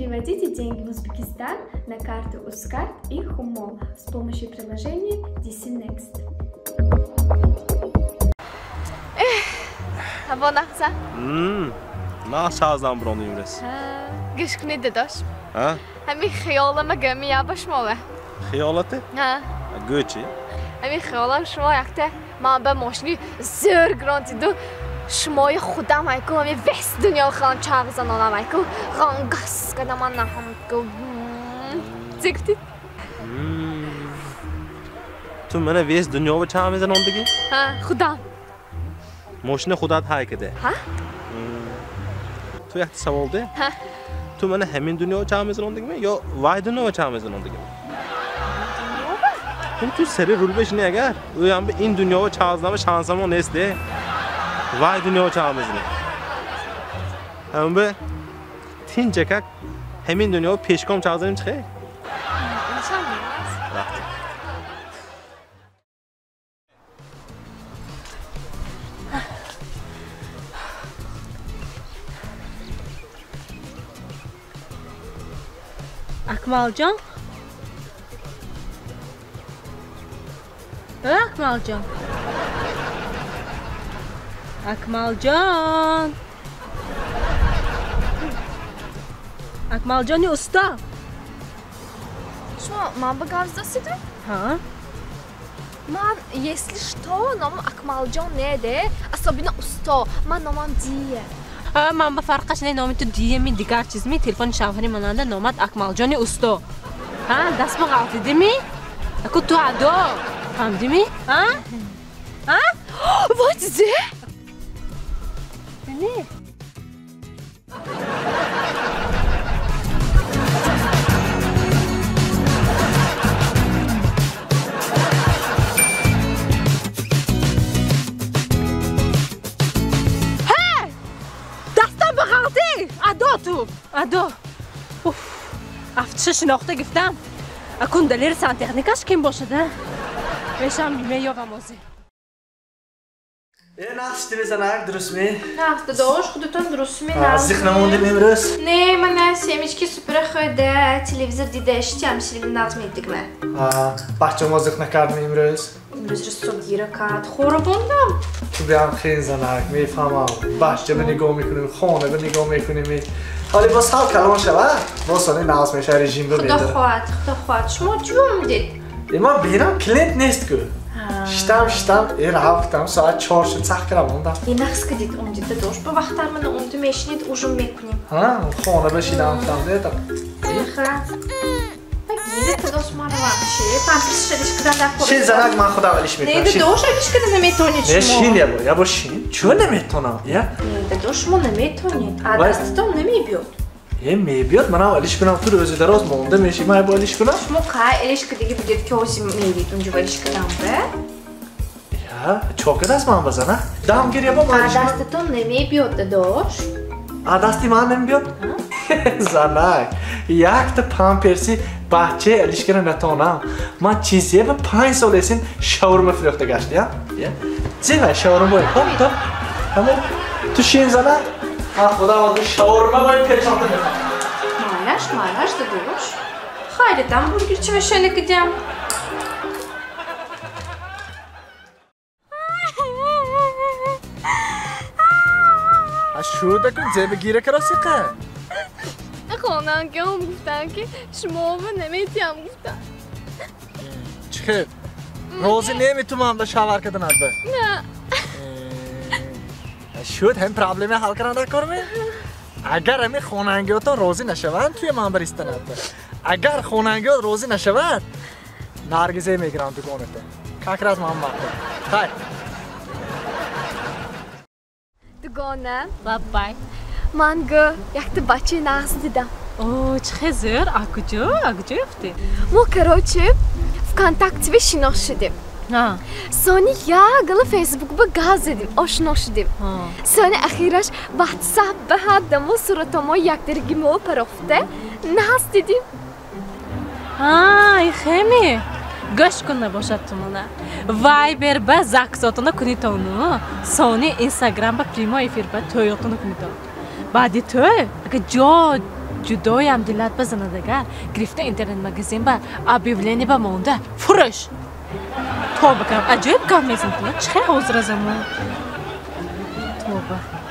переводите деньги в Узбекистан на карту Ускарт и Хумол с помощью приложения DC Next. هوا نقصه؟ نه شازم برونیم رس. گش کنید داشت. ها؟ همین خیالم گمی باش ماله. خیالته؟ ها. گوچی؟ همین خیالم شما یکته من به ماشینی زر گرانتی دو شمای خودم ایکو همین وست دنیا خان چاق زنانم ایکو غنگس کدام من نهم کو زیگتی. تو منو وست دنیا و چاق میزنم دیگه؟ ها خودم. ماشین خودت های کده. ها؟ تو یک سوال ده؟ ها؟ تو منو همین دنیا و چاق میزنم دیگه یا وای دنیا و چاق میزنم دیگه؟ تو سری رول بشینی اگر اویم به این دنیا و چازنامه شانسمون نیسته وای دنیا و چاق میزنی هم به تین جکک همین دنیا و پیشکام چازنیم چخه؟ نشان نیست. اکمال جان اکمال جان اکمال جان اکمال جانی استا شما من به گاز دستیدم؟ ها من если что نامم اکمال جان نیده اصابینا استا من نامم دیه من به فرقش نه نامی تو دیه می دیگر چیز می تلفن شوهری مننده نامت اکمال جانی استا ها دست با غلطی دیمی اکو تو عدا فهمدی می؟ ها؟ ها؟ وای دیزه؟ نه تو ادا افتش شناخته گفتم اکن دلیر سانتکنیکاش کیم باشه ده بشم بیمه یا غمازه نقشتی بزنک درست می؟ نه داداش خودتون درست می زیخ نموندیم امروز؟ نه من نسیم که سپر خورده تلویزیون دیده اشتیم شیرین نظم ایدیگ من بچه ما زیخ نکردیم امروز؟ امروز رسو گیره کرد خورو بوندم تو بیام خیلی زنک میفهمم بچه به نگاه میکنیم خانه به نگاه میکنیم حالی باز حال کلام شود باز سانی ناز میشه رژیم رو میده خدا خواهد شما جوم دید من بینم کلینت نیست که شتم این رفتم ساعت 4 شد سخت کردم موندم این نقص کدید اومدید داداش با وقت در من اومده میشنید اوجم میکنیم خانه بشینم دیدم گیره داداش ما رو وقشه پنپرس شدیش کدن در خورد شین زنک من خدا اولیش میکنم نه داداش اولیش کدن نمیتونید شما نه شین یا با شین چون نمیتونم نه داداش ما نمیتونید دستتون نمیبیاد یه میبیاد من اولیش کنم تو روزی دراز مونده میشی من اولیش کنم شما که اولیش کدیگه بودید که اوزی میبید اونجا اولیش کدن به چوکه دست من بزنه دام گیری با من دستتون نمیبیاد داداش دستی من نمیبیاد زنک یک تا پامپرسی بچه الیش کنه نتونم من چیزیه به 5 سال ایسین شاورما فروخته گشتیم چیه شاورما باید تو همه تو شین زنک خدا واسه شاورما باید پریشان کنم مالش داداش خیرتم برگر چه میشه نکدیم شو دکن زیب گیره کراسی که خانم که هم گفتن که شما به نمیتیم گفتن چه روزی نمیتونم دا شاور کردن ارده نه شد هم پرابلمی حل کردن کارمه اگر همی خوننگیاتون روزی نشوند توی من بریستن ارده اگر خوننگیات روزی نشوند نرگزه میگرم تو گونته کاکر از من مارده خیر دگانه بابای من گه یک تا بچه نقص دیدم اوه چه زر اکجا افتی ما کراچه وکنتاکتی به شناخت شدیم سانی یک گل فیسبوک به گاز زدیم آشنا شدیم سانی اخیرش واتساپ به حد ما صورت ما یک درگی ما پرفته نقص دیدیم ای خیمی گوش کن نباشد تو منه وایبر با زاکساتونو کنی تونو سانی اینستاگرام با پریما ایفیر با تویوتونو کنی تونو بعدی تو اگه جا جدایم دلت بزنه دیگر گرفته اینترنت مگزین با объявление با مونده فروش توبه کنم عجیب کار میزن تو چه حوض زمان توبه